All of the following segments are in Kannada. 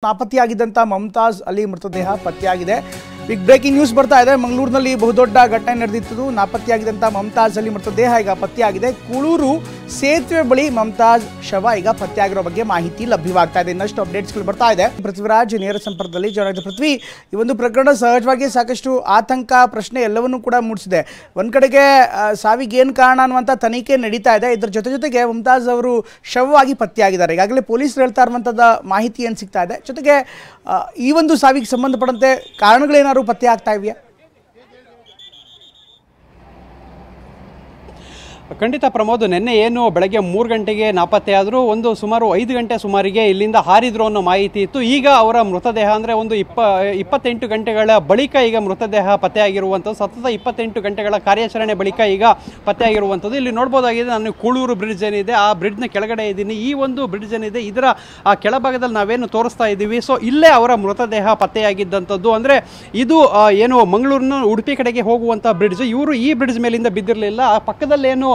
ನಾಪತ್ತೆಯಾಗಿದ್ದಂತ ಮಮತಾಜ್ ಅಲಿ ಮೃತದೇಹ ಪತ್ತೆಯಾಗಿದೆ. ಬಿಗ್ ಬ್ರೇಕಿಂಗ್ ನ್ಯೂಸ್ ಬರ್ತಾ ಇದೆ. ಮಂಗಳೂರಿನಲ್ಲಿ ಬಹುದೊಡ್ಡ ಘಟನೆ ನಡೆದಿತ್ತು. ನಾಪತ್ತೆಯಾಗಿದ್ದಂತ ಮಮತಾಜ್ ಅಲಿ ಮೃತದೇಹ ಈಗ ಪತ್ತೆಯಾಗಿದೆ. ಕೂಳೂರು ಸೇತುವೆ ಬಳಿ ಮಮತಾಜ್ ಶವ ಈಗ ಪತ್ತೆಯಾಗಿರೋ ಬಗ್ಗೆ ಮಾಹಿತಿ ಲಭ್ಯವಾಗ್ತಾ ಇದೆ. ಇನ್ನಷ್ಟು ಅಪ್ಡೇಟ್ಸ್ಗಳು ಬರ್ತಾ ಇದೆ. ಪೃಥ್ವಿರಾಜ್ ನೇರ ಸಂಪರ್ಕದಲ್ಲಿ ಜಾಯ್ನ್. ಪೃಥ್ವಿ, ಈ ಒಂದು ಪ್ರಕರಣ ಸಹಜವಾಗಿ ಸಾಕಷ್ಟು ಆತಂಕ, ಪ್ರಶ್ನೆ ಎಲ್ಲವನ್ನೂ ಕೂಡ ಮೂಡಿಸಿದೆ. ಒಂದ್ ಕಡೆಗೆ ಸಾವಿಗೆ ಏನು ಕಾರಣ ಅನ್ನುವಂಥ ತನಿಖೆ ನಡೀತಾ ಇದೆ. ಇದರ ಜೊತೆಗೆ ಮಮತಾಜ್ ಅವರು ಶವವಾಗಿ ಪತ್ತೆಯಾಗಿದ್ದಾರೆ. ಈಗಾಗಲೇ ಪೊಲೀಸರು ಹೇಳ್ತಾ ಇರುವಂಥದ್ದು ಮಾಹಿತಿ ಏನು ಸಿಗ್ತಾ ಇದೆ. ಜೊತೆಗೆ ಈ ಒಂದು ಸಾವಿಗೆ ಸಂಬಂಧಪಟ್ಟಂತೆ ಕಾರಣಗಳೇನಾದ್ರು ಪತ್ತೆ ಆಗ್ತಾ ಇವೆಯಾ? ಖಂಡಿತ ಪ್ರಮೋದ್, ನಿನ್ನೆ ಏನು ಬೆಳಗ್ಗೆ 3 ಗಂಟೆಗೆ ನಾಪತ್ತೆಯಾದರೂ ಸುಮಾರು 5 ಗಂಟೆ ಸುಮಾರಿಗೆ ಇಲ್ಲಿಂದ ಹಾರಿದ್ರು ಅನ್ನೋ ಮಾಹಿತಿ ಇತ್ತು. ಈಗ ಅವರ ಮೃತದೇಹ ಅಂದರೆ 28 ಗಂಟೆಗಳ ಬಳಿಕ ಈಗ ಮೃತದೇಹ ಪತ್ತೆಯಾಗಿರುವಂಥದ್ದು. ಸತತ 28 ಗಂಟೆಗಳ ಕಾರ್ಯಾಚರಣೆ ಬಳಿಕ ಈಗ ಪತ್ತೆಯಾಗಿರುವಂಥದ್ದು. ಇಲ್ಲಿ ನೋಡ್ಬೋದಾಗಿದೆ, ನಾನು ಕೂಳೂರು ಬ್ರಿಡ್ಜ್ ಏನಿದೆ ಆ ಬ್ರಿಡ್ಜ್ನ ಕೆಳಗಡೆ ಇದ್ದೀನಿ. ಈ ಒಂದು ಬ್ರಿಡ್ಜ್ ಏನಿದೆ ಇದರ ಆ ಕೆಳಭಾಗದಲ್ಲಿ ನಾವೇನು ತೋರಿಸ್ತಾ ಇದ್ದೀವಿ, ಸೊ ಇಲ್ಲೇ ಅವರ ಮೃತದೇಹ ಪತ್ತೆಯಾಗಿದ್ದಂಥದ್ದು. ಅಂದರೆ ಇದು ಏನು ಮಂಗಳೂರಿನ ಉಡುಪಿ ಕಡೆಗೆ ಹೋಗುವಂಥ ಬ್ರಿಡ್ಜ್. ಇವರು ಈ ಬ್ರಿಡ್ಜ್ ಮೇಲಿಂದ ಬಿದ್ದಿರಲಿಲ್ಲ. ಆ ಪಕ್ಕದಲ್ಲೇನು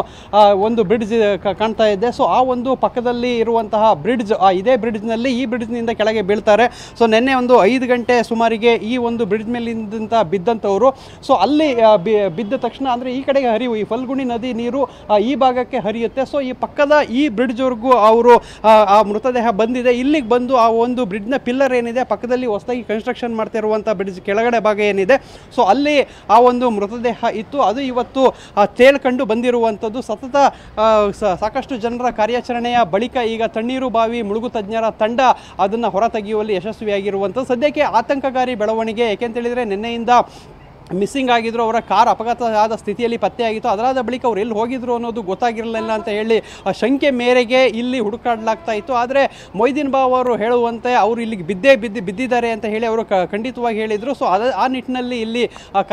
ಒಂದು ಬ್ರಿಡ್ಜ್ ಕಾಣ್ತಾ ಇದೆ. ಸೊ ಆ ಒಂದು ಪಕ್ಕದಲ್ಲಿ ಇರುವಂತಹ ಬ್ರಿಡ್ಜ್, ಇದೇ ಬ್ರಿಡ್ಜ್ನಲ್ಲಿ ಈ ಬ್ರಿಡ್ಜ್ನಿಂದ ಕೆಳಗೆ ಬೀಳ್ತಾರೆ. ಸೊ ನಿನ್ನೆ 5 ಗಂಟೆ ಸುಮಾರಿಗೆ ಈ ಒಂದು ಬ್ರಿಡ್ಜ್ ಮೇಲಿಂದ ಬಿದ್ದಂಥವರು. ಸೊ ಅಲ್ಲಿ ಬಿದ್ದ ತಕ್ಷಣ ಅಂದರೆ ಈ ಕಡೆಗೆ ಹರಿವು, ಈ ಫಲ್ಗುಣಿ ನದಿ ನೀರು ಈ ಭಾಗಕ್ಕೆ ಹರಿಯುತ್ತೆ. ಸೊ ಈ ಪಕ್ಕದ ಈ ಬ್ರಿಡ್ಜ್ವರೆಗೂ ಅವರು ಆ ಮೃತದೇಹ ಬಂದಿದೆ. ಇಲ್ಲಿಗೆ ಬಂದು ಆ ಒಂದು ಬ್ರಿಡ್ಜ್ನ ಪಿಲ್ಲರ್ ಏನಿದೆ ಪಕ್ಕದಲ್ಲಿ ಹೊಸದಾಗಿ ಕನ್ಸ್ಟ್ರಕ್ಷನ್ ಮಾಡ್ತಾ ಇರುವಂಥ ಬ್ರಿಡ್ಜ್ ಕೆಳಗಡೆ ಭಾಗ ಏನಿದೆ, ಸೊ ಅಲ್ಲಿ ಆ ಒಂದು ಮೃತದೇಹ ಇತ್ತು. ಅದು ಇವತ್ತು ತೇಲ್ಕೊಂಡು ಬಂದಿರುವಂಥದ್ದು. ಸತತ ಸಾಕಷ್ಟು ಜನರ ಕಾರ್ಯಾಚರಣೆಯ ಬಳಿಕ ಈಗ ತಣ್ಣೀರು ಬಾವಿ ಮುಳುಗು ತಜ್ಞರ ತಂಡ ಅದನ್ನು ಹೊರತೆಗೆಯುವಲ್ಲಿ ಯಶಸ್ವಿಯಾಗಿರುವಂಥದ್ದು. ಸದ್ಯಕ್ಕೆ ಆತಂಕಕಾರಿ ಬೆಳವಣಿಗೆ. ಏಕೆಂತೇಳಿದರೆ ನಿನ್ನೆಯಿಂದ ಮಿಸ್ಸಿಂಗ್ ಆಗಿದ್ರು, ಅವರ ಕಾರ್ ಅಪಘಾತ ಆದ ಸ್ಥಿತಿಯಲ್ಲಿ ಪತ್ತೆಯಾಗಿತ್ತು. ಅದರಾದ ಬಳಿಕ ಅವ್ರು ಎಲ್ಲಿ ಹೋಗಿದ್ರು ಅನ್ನೋದು ಗೊತ್ತಾಗಿರಲಿಲ್ಲ ಅಂತ ಹೇಳಿ ಶಂಕೆ ಮೇರೆಗೆ ಇಲ್ಲಿ ಹುಡುಕಾಡಲಾಗ್ತಾ ಇತ್ತು. ಆದರೆ ಮೊಯ್ದೀನ್ ಬಾವ್ ಅವರು ಹೇಳುವಂತೆ ಅವರು ಇಲ್ಲಿಗೆ ಬಿದ್ದಿದ್ದಾರೆ ಅಂತ ಹೇಳಿ ಅವರು ಖಂಡಿತವಾಗಿ ಹೇಳಿದರು. ಸೊ ಆ ನಿಟ್ಟಿನಲ್ಲಿ ಇಲ್ಲಿ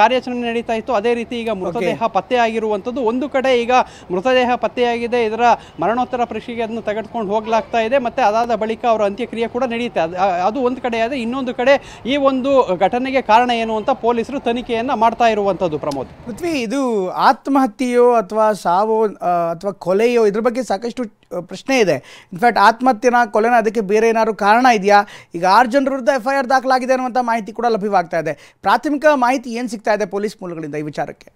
ಕಾರ್ಯಾಚರಣೆ ನಡೀತಾ ಇತ್ತು. ಅದೇ ರೀತಿ ಈಗ ಮೃತದೇಹ ಪತ್ತೆಯಾಗಿರುವಂಥದ್ದು. ಒಂದು ಕಡೆ ಈಗ ಮೃತದೇಹ ಪತ್ತೆಯಾಗಿದೆ, ಇದರ ಮರಣೋತ್ತರ ಪರೀಕ್ಷೆಗೆ ಅದನ್ನು ತೆಗೆದುಕೊಂಡು ಹೋಗಲಾಗ್ತಾ ಇದೆ. ಮತ್ತು ಅದಾದ ಬಳಿಕ ಅವರ ಅಂತ್ಯಕ್ರಿಯೆ ಕೂಡ ನಡೀತಾ ಇದೆ. ಅದು ಒಂದು ಕಡೆ ಆದರೆ, ಇನ್ನೊಂದು ಕಡೆ ಈ ಒಂದು ಘಟನೆಗೆ ಕಾರಣ ಏನು ಅಂತ ಪೊಲೀಸರು ತನಿಖೆಯನ್ನು ಮಾಡ್ತಾ ಇರುವಂತದ್ದು. ಪ್ರಮೋದ್, ಪೃಥ್ವಿ, ಇದು ಆತ್ಮಹತ್ಯೆಯೋ ಅಥವಾ ಸಾವೋ ಅಥವಾ ಕೊಲೆಯೋ, ಇದ್ರ ಬಗ್ಗೆ ಸಾಕಷ್ಟು ಪ್ರಶ್ನೆ ಇದೆ. ಇನ್ಫ್ಯಾಕ್ಟ್ ಆತ್ಮಹತ್ಯೆನ, ಕೊಲೆನ, ಅದಕ್ಕೆ ಬೇರೆ ಏನಾದ್ರು ಕಾರಣ ಇದೆಯಾ? ಈಗ 6 ಜನರ ವಿರುದ್ಧ FIR ದಾಖಲಾಗಿದೆ ಅನ್ನುವಂಥ ಮಾಹಿತಿ ಕೂಡ ಲಭ್ಯವಾಗ್ತಾ ಇದೆ. ಪ್ರಾಥಮಿಕ ಮಾಹಿತಿ ಏನು ಸಿಗ್ತಾ ಇದೆ ಪೊಲೀಸ್ ಮೂಲಗಳಿಂದ ಈ ವಿಚಾರಕ್ಕೆ?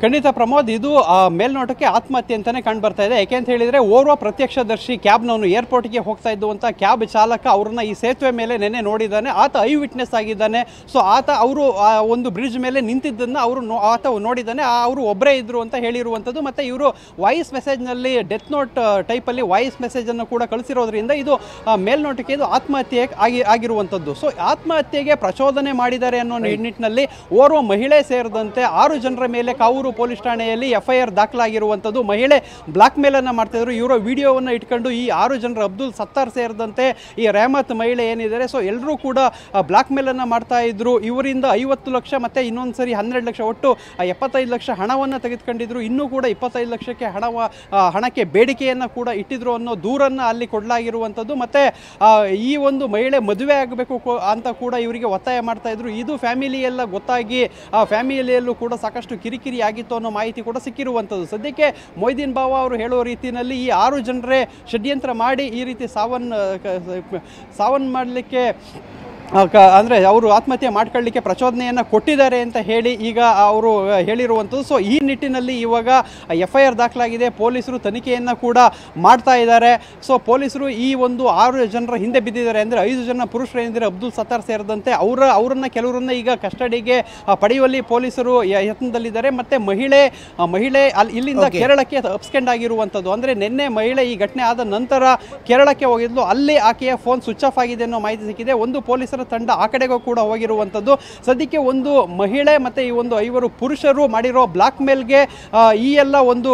ಖಂಡಿತ ಪ್ರಮೋದ್, ಇದು ಮೇಲ್ನೋಟಕ್ಕೆ ಆತ್ಮಹತ್ಯೆ ಅಂತಲೇ ಕಂಡು ಬರ್ತಾ ಇದೆ. ಯಾಕೆ ಅಂತ ಹೇಳಿದರೆ, ಓರ್ವ ಪ್ರತ್ಯಕ್ಷದರ್ಶಿ ಕ್ಯಾಬ್ನವನು ಏರ್ಪೋರ್ಟ್ಗೆ ಹೋಗ್ತಾ ಇದ್ದುವಂಥ ಕ್ಯಾಬ್ ಚಾಲಕ ಅವ್ರನ್ನ ಈ ಸೇತುವೆ ಮೇಲೆ ನೆನ್ನೆ ನೋಡಿದ್ದಾನೆ. ಆತ ಐ ವಿಟ್ನೆಸ್ ಆಗಿದ್ದಾನೆ. ಸೊ ಅವರು ಒಂದು ಬ್ರಿಡ್ಜ್ ಮೇಲೆ ನಿಂತಿದ್ದನ್ನು ಆತ ನೋಡಿದ್ದಾನೆ. ಅವರು ಒಬ್ಬರೇ ಇದ್ದರು ಅಂತ ಹೇಳಿರುವಂಥದ್ದು. ಮತ್ತು ಇವರು ವಾಯ್ಸ್ ಮೆಸೇಜ್ನಲ್ಲಿ ಡೆತ್ ನೋಟ್ ಟೈಪಲ್ಲಿ ವಾಯ್ಸ್ ಮೆಸೇಜನ್ನು ಕೂಡ ಕಳಿಸಿರೋದ್ರಿಂದ ಇದು ಮೇಲ್ನೋಟಕ್ಕೆ ಇದು ಆತ್ಮಹತ್ಯೆ ಆಗಿರುವಂಥದ್ದು. ಸೊ ಆತ್ಮಹತ್ಯೆಗೆ ಪ್ರಚೋದನೆ ಮಾಡಿದ್ದಾರೆ ಅನ್ನೋ ನಿಟ್ಟಿನಲ್ಲಿ ಓರ್ವ ಮಹಿಳೆ ಸೇರಿದಂತೆ 6 ಜನರ ಮೇಲೆ ಕಾವೂರು ಪೊಲೀಸ್ ಠಾಣೆಯಲ್ಲಿ FIR ದಾಖಲಾಗಿರುವಂಥದ್ದು. ಮಹಿಳೆ ಬ್ಲಾಕ್ ಮೇಲ್ ಅನ್ನು ಮಾಡ್ತಾಯಿದ್ರು. ಇವರ ವಿಡಿಯೋವನ್ನು ಇಟ್ಕೊಂಡು ಈ 6 ಜನರು, ಅಬ್ದುಲ್ ಸತ್ತಾರ್ ಸೇರಿದಂತೆ ಈ ರೆಹಮತ್ ಮಹಿಳೆ ಏನಿದ್ದಾರೆ, ಸೊ ಎಲ್ಲರೂ ಕೂಡ ಬ್ಲಾಕ್ ಮೇಲ್ ಅನ್ನು ಮಾಡ್ತಾ ಇದ್ರು. ಇವರಿಂದ 50 ಲಕ್ಷ ಮತ್ತು ಇನ್ನೊಂದು ಸರಿ 12 ಲಕ್ಷ, ಒಟ್ಟು 75 ಲಕ್ಷ ಹಣವನ್ನು ತೆಗೆದುಕೊಂಡಿದ್ರು. ಇನ್ನೂ ಕೂಡ 25 ಲಕ್ಷಕ್ಕೆ ಹಣಕ್ಕೆ ಬೇಡಿಕೆಯನ್ನು ಕೂಡ ಇಟ್ಟಿದ್ರು ಅನ್ನೋ ದೂರನ್ನು ಅಲ್ಲಿ ಕೊಡಲಾಗಿರುವಂಥದ್ದು. ಮತ್ತು ಈ ಒಂದು ಮಹಿಳೆ ಮದುವೆ ಆಗಬೇಕು ಅಂತ ಕೂಡ ಇವರಿಗೆ ಒತ್ತಾಯ ಮಾಡ್ತಾ ಇದ್ರು. ಇದು ಫ್ಯಾಮಿಲಿಯೆಲ್ಲ ಗೊತ್ತಾಗಿ ಆ ಫ್ಯಾಮಿಲಿಯಲ್ಲೂ ಕೂಡ ಸಾಕಷ್ಟು ಕಿರಿಕಿರಿ ಆಗಿತ್ತು ಅನ್ನೋ ಮಾಹಿತಿ ಕೂಡ ಸಿಕ್ಕಿರುವಂಥದ್ದು. ಸದ್ಯಕ್ಕೆ ಮೊಯ್ದೀನ್ ಬಾವ ಅವರು ಹೇಳುವ ರೀತಿಯಲ್ಲಿ ಈ 6 ಜನರೇ ಷಡ್ಯಂತ್ರ ಮಾಡಿ ಈ ರೀತಿ ಸಾವನ್ನ ಮಾಡಲಿಕ್ಕೆ, ಅಂದರೆ ಅವರು ಆತ್ಮಹತ್ಯೆ ಮಾಡ್ಕೊಳ್ಳಿಕ್ಕೆ ಪ್ರಚೋದನೆಯನ್ನು ಕೊಟ್ಟಿದ್ದಾರೆ ಅಂತ ಹೇಳಿ ಈಗ ಅವರು ಹೇಳಿರುವಂಥದ್ದು. ಸೊ ಈ ನಿಟ್ಟಿನಲ್ಲಿ ಇವಾಗ FIR ದಾಖಲಾಗಿದೆ. ಪೊಲೀಸರು ತನಿಖೆಯನ್ನು ಕೂಡ ಮಾಡ್ತಾ ಇದ್ದಾರೆ. ಸೊ ಪೊಲೀಸರು ಈ ಒಂದು 6 ಜನರ ಹಿಂದೆ ಬಿದ್ದಿದ್ದಾರೆ. ಅಂದರೆ 5 ಜನ ಪುರುಷರು ಏನಿದ್ದಾರೆ, ಅಬ್ದುಲ್ ಸತ್ತಾರ್ ಸೇರಿದಂತೆ ಅವರನ್ನ ಕೆಲವರನ್ನ ಈಗ ಕಸ್ಟಡಿಗೆ ಪಡೆಯುವಲ್ಲಿ ಪೊಲೀಸರು ಯತ್ನದಲ್ಲಿದ್ದಾರೆ. ಮತ್ತು ಮಹಿಳೆ ಇಲ್ಲಿಂದ ಕೇರಳಕ್ಕೆ ಅಪ್ಸ್ಕೆಂಡ್ ಆಗಿರುವಂಥದ್ದು. ಅಂದರೆ ನಿನ್ನೆ ಮಹಿಳೆ ಈ ಘಟನೆ ಆದ ನಂತರ ಕೇರಳಕ್ಕೆ ಹೋಗಿದ್ಲು. ಅಲ್ಲಿ ಆಕೆಯ ಫೋನ್ ಸ್ವಿಚ್ ಆಫ್ ಆಗಿದೆ ಅನ್ನೋ ಮಾಹಿತಿ ಸಿಕ್ಕಿದೆ. ಒಂದು ಪೊಲೀಸರ ತಂಡ ಆ ಕಡೆಗೂ ಕೂಡ ಹೋಗಿರುವಂಥದ್ದು. ಸದ್ಯಕ್ಕೆ ಒಂದು ಮಹಿಳೆ ಮತ್ತು ಈ ಒಂದು 5 ಪುರುಷರು ಮಾಡಿರೋ ಬ್ಲಾಕ್ ಮೇಲ್ಗೆ ಈ ಎಲ್ಲ ಒಂದು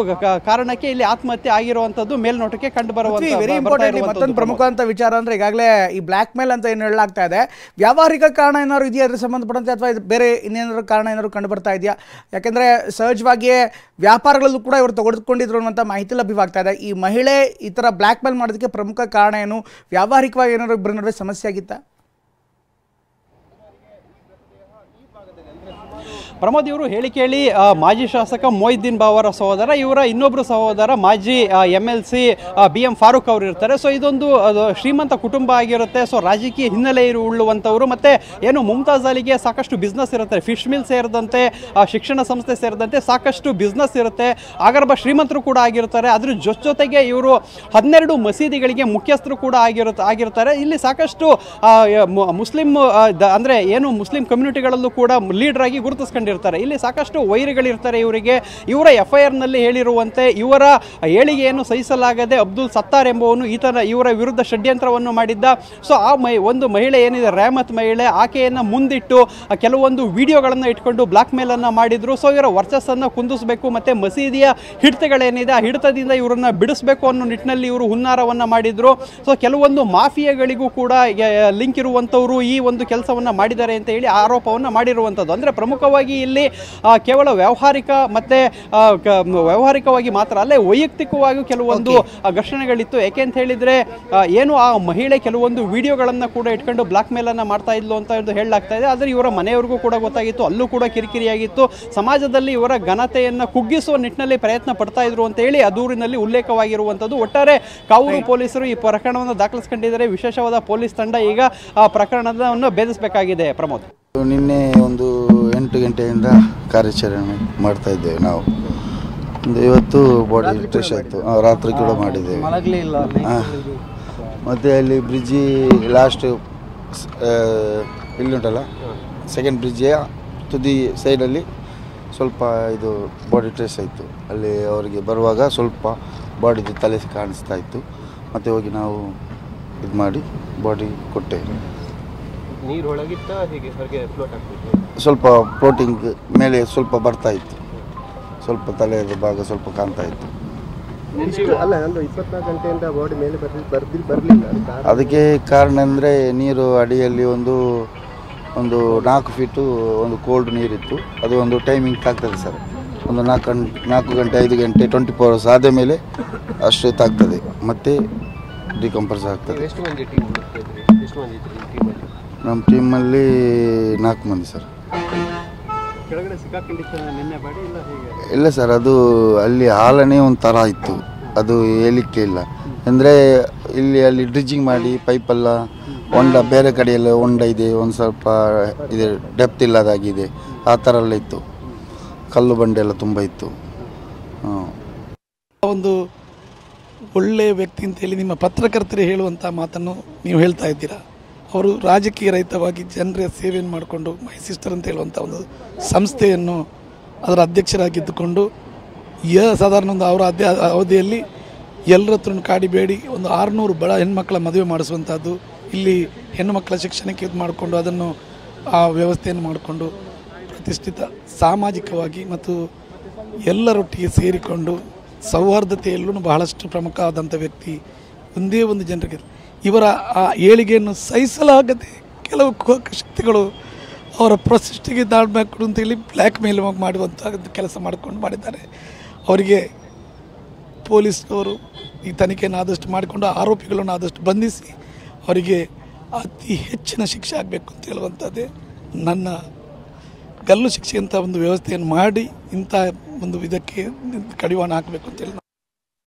ಕಾರಣಕ್ಕೆ ಇಲ್ಲಿ ಆತ್ಮಹತ್ಯೆ ಆಗಿರುವಂಥದ್ದು ಮೇಲ್ನೋಟಕ್ಕೆ ಕಂಡು ಬರುವಂಥದ್ದು. ಮತ್ತೊಂದು ಪ್ರಮುಖ ಅಂತ ವಿಚಾರ ಅಂದರೆ, ಈಗಾಗಲೇ ಈ ಬ್ಲಾಕ್ ಮೇಲ್ ಅಂತ ಏನು ಹೇಳಲಾಗ್ತಾ ಇದೆ, ವ್ಯಾವಹಾರಿಕ ಕಾರಣ ಏನಾದ್ರು ಇದೆಯಾ ಅದಕ್ಕೆ ಸಂಬಂಧಪಟ್ಟಂತೆ, ಅಥವಾ ಬೇರೆ ಇನ್ನೇನಾದ್ರು ಕಾರಣ ಏನಾದ್ರು ಕಂಡು ಬರ್ತಾ ಇದೆಯಾ? ಯಾಕೆಂದರೆ ಸಹಜವಾಗಿಯೇ ವ್ಯಾಪಾರಗಳಲ್ಲೂ ಕೂಡ ಇವರು ತೆಗೆದುಕೊಂಡಿದ್ರು ಅನ್ನುವಂಥ ಮಾಹಿತಿ ಲಭ್ಯವಾಗ್ತಾ ಇದೆ. ಈ ಮಹಿಳೆ ಈ ಥರ ಬ್ಲಾಕ್ ಮೇಲ್ ಮಾಡೋದಕ್ಕೆ ಪ್ರಮುಖ ಕಾರಣ ಏನು? ವ್ಯಾವಹಾರಿಕವಾಗಿ ಏನಾದ್ರು ಇಬ್ಬರ ನಡುವೆ ಸಮಸ್ಯೆ ಆಗಿತ್ತಾ? ಪ್ರಮೋದ್ ಇವರು ಹೇಳಿ ಕೇಳಿ ಮಾಜಿ ಶಾಸಕ ಮೊಹಿದ್ದೀನ್ ಬಾವರ ಸಹೋದರ, ಇವರ ಇನ್ನೊಬ್ಬರು ಸಹೋದರ ಮಾಜಿ MLC BM ಫಾರೂಕ್ ಅವರು ಇರ್ತಾರೆ. ಸೊ ಇದೊಂದು ಶ್ರೀಮಂತ ಕುಟುಂಬ ಆಗಿರುತ್ತೆ. ಸೊ ರಾಜಕೀಯ ಹಿನ್ನೆಲೆ ಉಳ್ಳುವಂಥವ್ರು. ಮತ್ತೆ ಏನು ಮುಮ್ತಾಜ್ ಅಲಿಗೆ ಸಾಕಷ್ಟು ಬಿಸ್ನೆಸ್ ಇರುತ್ತೆ, ಫಿಶ್ ಮಿಲ್ ಸೇರಿದಂತೆ ಶಿಕ್ಷಣ ಸಂಸ್ಥೆ ಸೇರಿದಂತೆ ಸಾಕಷ್ಟು ಬಿಸ್ನೆಸ್ ಇರುತ್ತೆ. ಆಗರ್ಭ ಶ್ರೀಮಂತರು ಕೂಡ ಆಗಿರ್ತಾರೆ. ಅದ್ರ ಜೊತೆಗೆ ಇವರು 12 ಮಸೀದಿಗಳಿಗೆ ಮುಖ್ಯಸ್ಥರು ಕೂಡ ಆಗಿರ್ತಾರೆ. ಇಲ್ಲಿ ಸಾಕಷ್ಟು ಮುಸ್ಲಿಂ ಅಂದ್ರೆ ಏನು ಮುಸ್ಲಿಂ ಕಮ್ಯುನಿಟಿಗಳಲ್ಲೂ ಕೂಡ ಲೀಡರ್ ಆಗಿ ಗುರುತಿಸ್ಕೊಂಡಿರ್ತಾರೆ. ಇಲ್ಲಿ ಸಾಕಷ್ಟು ವೈರಿಗಳಿರ್ತಾರೆ ಇವರಿಗೆ. ಇವರ FIR ನಲ್ಲಿ ಹೇಳಿರುವಂತೆ ಇವರ ಏಳಿಗೆಯನ್ನು ಸಹಿಸಲಾಗದೆ ಅಬ್ದುಲ್ ಸತ್ತಾರ್ ಎಂಬುವನು ಇವರ ವಿರುದ್ಧ ಷಡ್ಯಂತ್ರವನ್ನು ಮಾಡಿದ್ದ. ಸೊ ಆ ಒಂದು ಮಹಿಳೆ ಏನಿದೆ ರೆಹಮತ್ ಮಹಿಳೆ, ಆಕೆಯನ್ನು ಮುಂದಿಟ್ಟು ಕೆಲವೊಂದು ವಿಡಿಯೋಗಳನ್ನು ಇಟ್ಕೊಂಡು ಬ್ಲಾಕ್ ಮೇಲ್ ಅನ್ನ ಮಾಡಿದ್ರು. ಸೊ ಇವರ ವರ್ಚಸ್ಸನ್ನು ಕುಂದಿಸಬೇಕು ಮತ್ತೆ ಮಸೀದಿಯ ಹಿಡಿತಗಳೇನಿದೆ ಆ ಹಿಡಿತದಿಂದ ಇವರನ್ನ ಬಿಡಿಸಬೇಕು ಅನ್ನೋ ನಿಟ್ಟಿನಲ್ಲಿ ಇವರು ಹುನ್ನಾರವನ್ನ ಮಾಡಿದ್ರು. ಸೊ ಕೆಲವೊಂದು ಮಾಫಿಯಾಗಳಿಗೂ ಕೂಡ ಲಿಂಕ್ ಇರುವಂತವರು ಈ ಒಂದು ಕೆಲಸವನ್ನ ಮಾಡಿದ್ದಾರೆ ಅಂತ ಹೇಳಿ ಆರೋಪವನ್ನ ಮಾಡಿರುವಂಥದ್ದು. ಅಂದ್ರೆ ಪ್ರಮುಖವಾಗಿ ಇಲ್ಲಿ ಕೇವಲ ವ್ಯಾವಹಾರಿಕವಾಗಿ ಮಾತ್ರ ಅಲ್ಲೇ ವೈಯಕ್ತಿಕವಾಗಿ ಕೆಲವೊಂದು ಘರ್ಷಣೆಗಳಿತ್ತು. ಯಾಕೆ ಅಂತ ಹೇಳಿದ್ರೆ ಏನು ಆ ಮಹಿಳೆ ಕೆಲವೊಂದು ವಿಡಿಯೋಗಳನ್ನ ಕೂಡ ಇಟ್ಕೊಂಡು ಬ್ಲಾಕ್ ಮೇಲ್ ಅನ್ನ ಮಾಡ್ತಾ ಇದ್ಲು ಅಂತ ಹೇಳಲಾಗ್ತಾ ಇದೆ. ಆದ್ರೆ ಇವರ ಮನೆಯವರಿಗೂ ಕೂಡ ಗೊತ್ತಾಗಿತ್ತು, ಅಲ್ಲೂ ಕೂಡ ಕಿರಿಕಿರಿಯಾಗಿತ್ತು. ಸಮಾಜದಲ್ಲಿ ಇವರ ಘನತೆಯನ್ನ ಕುಗ್ಗಿಸುವ ನಿಟ್ಟಿನಲ್ಲಿ ಪ್ರಯತ್ನ ಪಡ್ತಾ ಇದ್ರು ಅಂತ ಹೇಳಿ ಆ ದೂರಿನಲ್ಲಿ ಉಲ್ಲೇಖವಾಗಿರುವಂತದ್ದು. ಒಟ್ಟಾರೆ ಕಾವೂರು ಪೊಲೀಸರು ಈ ಪ್ರಕರಣವನ್ನು ದಾಖಲಿಸಿಕೊಂಡಿದ್ದಾರೆ. ವಿಶೇಷವಾದ ಪೊಲೀಸ್ ತಂಡ ಈಗ ಆ ಪ್ರಕರಣವನ್ನು ಭೇದಿಸಬೇಕಾಗಿದೆ. ಪ್ರಮೋದ್, ನಿನ್ನೆ ಒಂದು 8 ಗಂಟೆಯಿಂದ ಕಾರ್ಯಾಚರಣೆ ಮಾಡ್ತಾ ಇದ್ದೇವೆ ನಾವು. ಇವತ್ತು ಬಾಡಿ ಟ್ರೆಶ್ ಆಯಿತು, ರಾತ್ರಿ ಕೂಡ ಮಾಡಿದ್ದೇವೆ. ಮತ್ತು ಅಲ್ಲಿ ಬ್ರಿಡ್ಜಿ ಲಾಸ್ಟ್ ಇಲ್ಲುಂಟಲ್ಲ ಸೆಕೆಂಡ್ ಬ್ರಿಡ್ಜಿಯ ತುದಿ ಸೈಡಲ್ಲಿ ಸ್ವಲ್ಪ ಇದು ಬಾಡಿ ಟ್ರೆಸ್ ಆಯಿತು. ಅಲ್ಲಿ ಅವರಿಗೆ ಬರುವಾಗ ಸ್ವಲ್ಪ ಬಾಡಿದು ತಲೆ ಕಾಣಿಸ್ತಾ ಇತ್ತು. ಮತ್ತು ಹೋಗಿ ನಾವು ಇದು ಮಾಡಿ ಬಾಡಿ ಕೊಟ್ಟೆವು. ನೀರು ಒಳಗಿತ್ತ ಹೀಗೆ ಹೊರಗೆ ಫ್ಲೋಟ್ ಆಗ್ತಿತ್ತು, ಸ್ವಲ್ಪ ಫ್ಲೋಟಿಂಗ್ ಮೇಲೆ ಸ್ವಲ್ಪ ಬರ್ತಾ ಇತ್ತು, ಸ್ವಲ್ಪ ತಲೆಯ ಭಾಗ ಸ್ವಲ್ಪ ಕಾಣ್ತಾ ಇತ್ತು. ಅಲ್ಲ ಒಂದು 24 ಗಂಟೆಯಿಂದ ಬಾಡಿ ಮೇಲೆ ಬರಲಿಲ್ಲ. ಅದಕ್ಕೆ ಕಾರಣ ಅಂದರೆ ನೀರು ಅಡಿಯಲ್ಲಿ ಒಂದು 4 ಫೀಟು ಒಂದು ಕೋಲ್ಡ್ ನೀರಿತ್ತು. ಅದು ಒಂದು ಟೈಮಿಂಗ್ ಆಗ್ತದೆ ಸರ್. ಒಂದು 4 ಗಂಟೆ 5 ಗಂಟೆ 24 hours ಆದ ಮೇಲೆ ಅಷ್ಟು ತಾಗ್ತದೆ, ಮತ್ತೆ ಡಿಕಂಪರ್ಸ್ ಆಗ್ತದೆ. ಎಷ್ಟು ಮಂದಿ ಟೀಮ್ ನಮ್ಮ ಟೀಮಲ್ಲಿ 4 ಮಂದಿ ಸರ್. ಕೆಳಗಡೆ ಸಿಕ್ಕಾಕೊಂಡಿತ್ತು ನಿನ್ನೆ ಬಾಡಿ ಇಲ್ಲ ಹೇಗೆ? ಇಲ್ಲ ಸರ್, ಅದು ಅಲ್ಲಿ ಹಾಲನೇ ಒಂಥರ ಇತ್ತು, ಅದು ಹೇಳಲಿಕ್ಕೆ ಇಲ್ಲ. ಅಂದರೆ ಅಲ್ಲಿ ಡ್ರಿಜ್ಜಿಂಗ್ ಮಾಡಿ ಪೈಪೆಲ್ಲ ಹೊಂಡ ಬೇರೆ ಕಡೆಯೆಲ್ಲ ಹೊಂಡ ಇದೆ, ಒಂದು ಸ್ವಲ್ಪ ಇದೆ ಡೆಪ್ತ್ ಇಲ್ಲದಾಗಿದೆ, ಆ ಥರ ಎಲ್ಲ ಇತ್ತು. ಕಲ್ಲು ಬಂಡೆ ಎಲ್ಲ ತುಂಬ ಇತ್ತು. ಒಂದು ಒಳ್ಳೆಯ ವ್ಯಕ್ತಿ ಅಂತೇಳಿ ನಿಮ್ಮ ಪತ್ರಕರ್ತರು ಹೇಳುವಂಥ ಮಾತನ್ನು ನೀವು ಹೇಳ್ತಾ ಇದ್ದೀರಾ. ಅವರು ರಾಜಕೀಯ ರಹಿತವಾಗಿ ಜನರ ಸೇವೆಯನ್ನು ಮಾಡಿಕೊಂಡು ಮೈ ಸಿಸ್ಟರ್ ಅಂತ ಹೇಳುವಂಥ ಒಂದು ಸಂಸ್ಥೆಯನ್ನು ಅದರ ಅಧ್ಯಕ್ಷರಾಗಿದ್ದುಕೊಂಡು ಸಾಧಾರಣ ಒಂದು ಅವರ ಅವಧಿಯಲ್ಲಿ ಎಲ್ಲರ ಹತ್ರ ಕಾಡಿಬೇಡಿ ಒಂದು 600 ಬಡ ಹೆಣ್ಮಕ್ಳ ಮದುವೆ ಮಾಡಿಸುವಂಥದ್ದು, ಇಲ್ಲಿ ಹೆಣ್ಣುಮಕ್ಕಳ ಶಿಕ್ಷಣಕ್ಕೆ ಇದು ಮಾಡಿಕೊಂಡು ಅದನ್ನು ಆ ವ್ಯವಸ್ಥೆಯನ್ನು ಮಾಡಿಕೊಂಡು ಪ್ರತಿಷ್ಠಿತ ಸಾಮಾಜಿಕವಾಗಿ ಮತ್ತು ಎಲ್ಲರೊಟ್ಟಿಗೆ ಸೇರಿಕೊಂಡು ಸೌಹಾರ್ದತೆಯಲ್ಲೂ ಬಹಳಷ್ಟು ಪ್ರಮುಖವಾದಂಥ ವ್ಯಕ್ತಿ. ಒಂದೇ ಒಂದು ಜನರಿಗೆ ಇವರ ಆ ಏಳಿಗೆಯನ್ನು ಸಹಿಸಲಾಗದೆ ಕೆಲವು ಶಕ್ತಿಗಳು ಅವರ ಪ್ರತಿಷ್ಠೆಗೆ ದಾಡಬೇಕು ಅಂತೇಳಿ ಬ್ಲ್ಯಾಕ್ ಮೇಲ್ ಮಾಡುವಂಥ ಕೆಲಸ ಮಾಡಿದ್ದಾರೆ. ಅವರಿಗೆ ಪೊಲೀಸ್ನವರು ಈ ತನಿಖೆಯನ್ನು ಆದಷ್ಟು ಮಾಡಿಕೊಂಡು ಆರೋಪಿಗಳನ್ನು ಆದಷ್ಟು ಬಂಧಿಸಿ ಅವರಿಗೆ ಅತಿ ಹೆಚ್ಚಿನ ಶಿಕ್ಷೆ ಆಗಬೇಕು ಅಂತ ಹೇಳುವಂಥದ್ದೇ ನನ್ನ ಗಲ್ಲು ಶಿಕ್ಷೆ ಅಂತ ಒಂದು ವ್ಯವಸ್ಥೆಯನ್ನು ಮಾಡಿ ಇಂಥ ಒಂದು ಇದಕ್ಕೆ ಕಡಿವಾಣ ಹಾಕಬೇಕು ಅಂತೇಳಿ